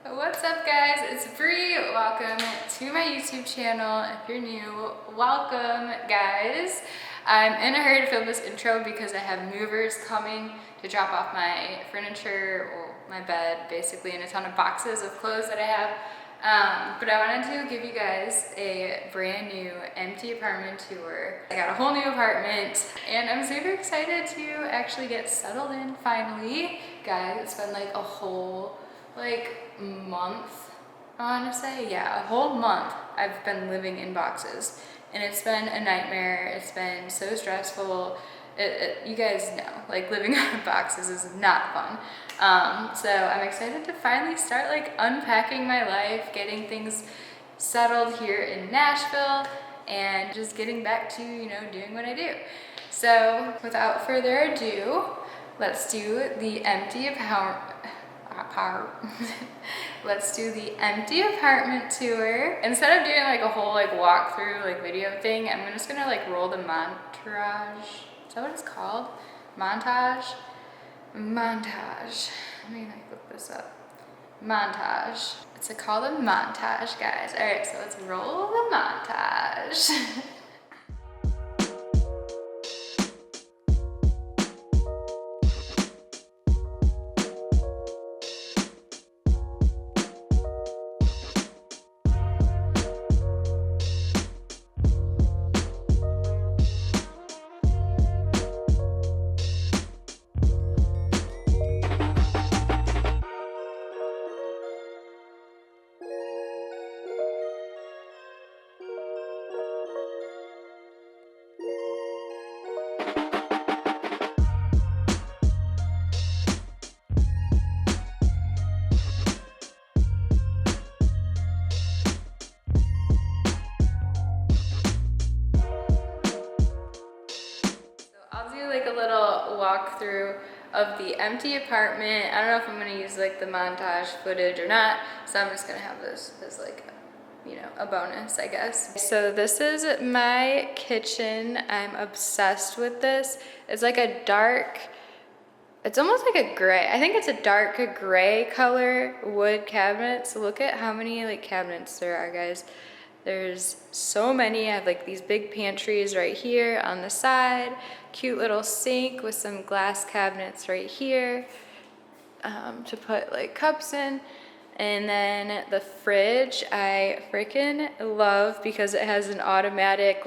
What's up guys, it's Bree. Welcome to my YouTube channel. If you're new, welcome guys. I'm in a hurry to film this intro because I have movers coming to drop off my furniture or my bed basically, and a ton of boxes of clothes that I have. But I wanted to give you guys a brand new empty apartment tour. I got a whole new apartment and I'm super excited to actually get settled in finally. Guys, it's been like a whole month, I want to say. Yeah, a whole month I've been living in boxes and it's been a nightmare. It's been so stressful. You guys know, like, living out of boxes is not fun. So I'm excited to finally start like unpacking my life, getting things settled here in Nashville, and just getting back to, doing what I do. So without further ado, let's do the empty let's do the empty apartment tour. Instead of doing like a whole walkthrough video thing, I'm just gonna roll the montage. Is that what it's called? Montage. Let me look this up. Montage. It's called a montage, guys. All right, so let's roll the montage. I'll do a little walkthrough of the empty apartment. I don't know if I'm gonna use the montage footage or not, so I'm just gonna have this as a bonus, I guess. So this is my kitchen. I'm obsessed with this. It's like a dark, it's almost like a gray. I think it's a dark gray color wood cabinet. So look at how many cabinets there are, guys. There's so many. I have these big pantries right here on the side, cute little sink with some glass cabinets right here to put cups in. And then the fridge I freaking love because it has an automatic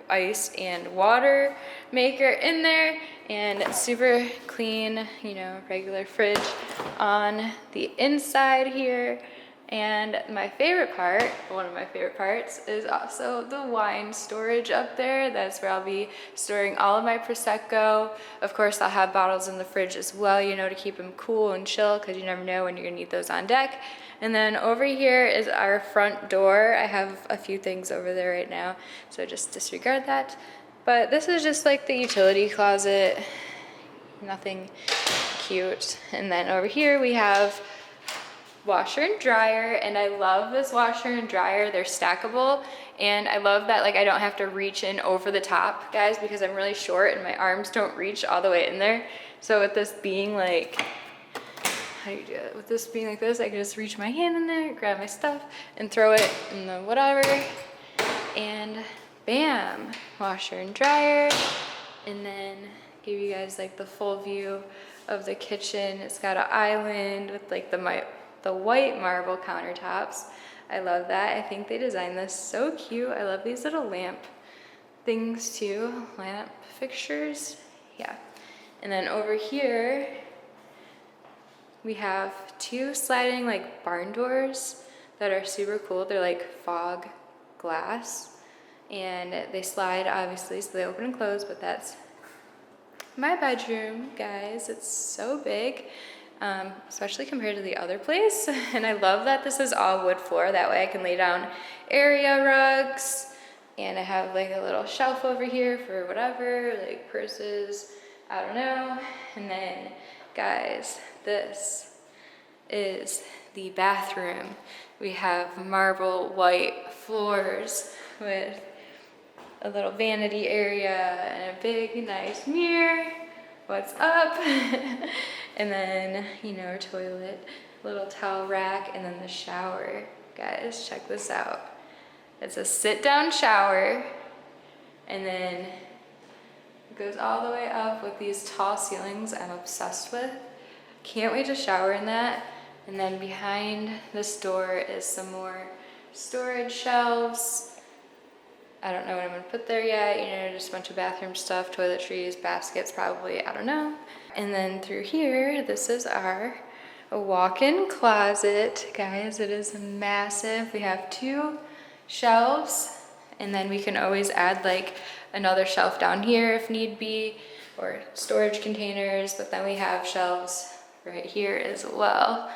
ice and water maker in there, and it's super clean, regular fridge on the inside here. And my favorite part, one of my favorite parts, is also the wine storage up there. That's where I'll be storing all of my Prosecco. Of course, I'll have bottles in the fridge as well, to keep them cool and chill, because you never know when you're gonna need those on deck. And then over here is our front door. I have a few things over there right now, so just disregard that. But this is just the utility closet, nothing cute. And then over here we have washer and dryer, and I love this washer and dryer. They're stackable, and I love that I don't have to reach in over the top, guys, because I'm really short and my arms don't reach all the way in there. So with this being how do you do it? With this being like this, I can just reach my hand in there, grab my stuff, and throw it in the whatever, and bam, washer and dryer. And then give you guys the full view of the kitchen. It's got an island with the white marble countertops. I love that. I think they designed this so cute. I love these little lamp things too, lamp fixtures. Yeah. And then over here, we have two sliding barn doors that are super cool. They're fog glass, and they slide obviously, so they open and close, but that's my bedroom, guys. It's so big. Especially compared to the other place. And I love that this is all wood floor. That way I can lay down area rugs. And I have a little shelf over here for whatever, purses, I don't know. And then, guys, this is the bathroom. We have marble white floors with a little vanity area and a big, nice mirror. What's up? And then, our toilet little towel rack, and then the shower. Guys, check this out. It's a sit-down shower, and then it goes all the way up with these tall ceilings I'm obsessed with. Can't wait to shower in that. And then behind this door is some more storage shelves. I don't know what I'm gonna put there yet, you know, just a bunch of bathroom stuff, toiletries, baskets probably, I don't know. And then through here, this is our walk-in closet. Guys, it is massive. We have 2 shelves, and then we can always add like another shelf down here if need be, or storage containers, but then we have shelves right here as well.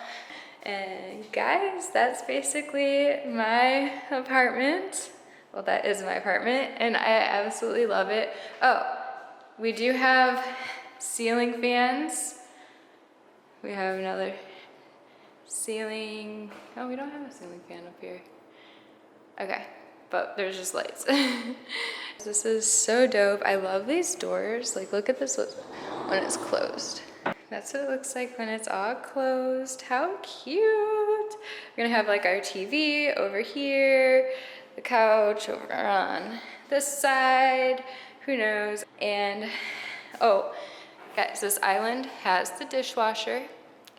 And guys, that's basically my apartment. Well, that is my apartment, and I absolutely love it. Oh, we do have ceiling fans. We have another ceiling. Oh, we don't have a ceiling fan up here. Okay, but there's just lights. This is so dope. I love these doors. Like, look at this when it's closed. That's what it looks like when it's all closed. How cute. We're gonna have like our TV over here, the couch over on this side, who knows. And oh, guys, this island has the dishwasher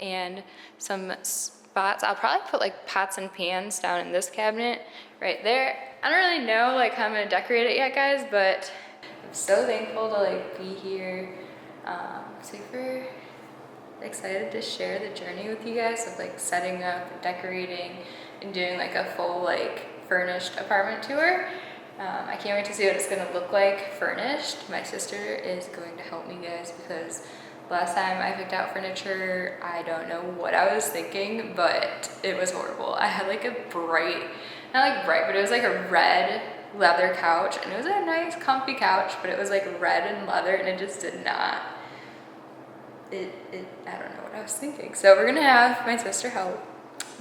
and some spots. I'll probably put like pots and pans down in this cabinet right there. I don't really know like how I'm gonna decorate it yet, guys, but I'm so thankful to like be here. Super excited to share the journey with you guys of like setting up, decorating, and doing like a full like furnished apartment tour. I can't wait to see what it's gonna look like furnished. My sister is going to help me, guys, because last time I picked out furniture, I don't know what I was thinking, but it was horrible. I had like a bright, not like bright, but it was like a red leather couch, and it was a nice comfy couch, but it was like red and leather, and it just did not, I don't know what I was thinking. So we're gonna have my sister help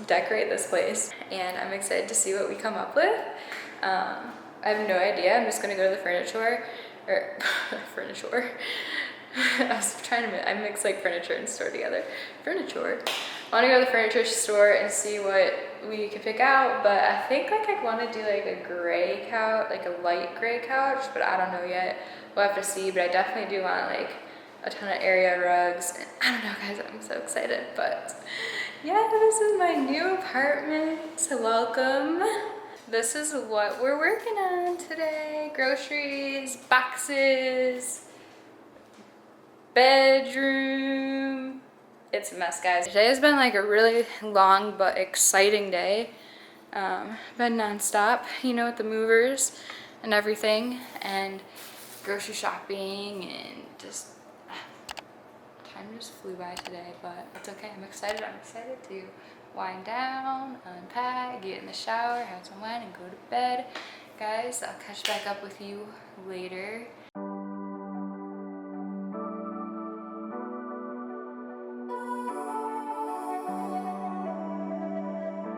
decorate this place, and I'm excited to see what we come up with. I have no idea. I'm just gonna go to the furniture, or furniture. I mix like furniture and store together. Furniture. I wanna go to the furniture store and see what we can pick out, but I think like I wanna do like a gray couch, like a light gray couch, but I don't know yet. We'll have to see, but I definitely do want like a ton of area rugs. And I don't know, guys, I'm so excited, but yeah, this is my new apartment. Welcome. This is what we're working on today. Groceries, boxes, bedroom. It's a mess, guys. Today has been like a really long but exciting day. Been nonstop, you know, with the movers and everything, and grocery shopping, and just time just flew by today, but it's okay. I'm excited. I'm excited to wind down, unpack, get in the shower, have some wine, and go to bed. Guys, I'll catch back up with you later.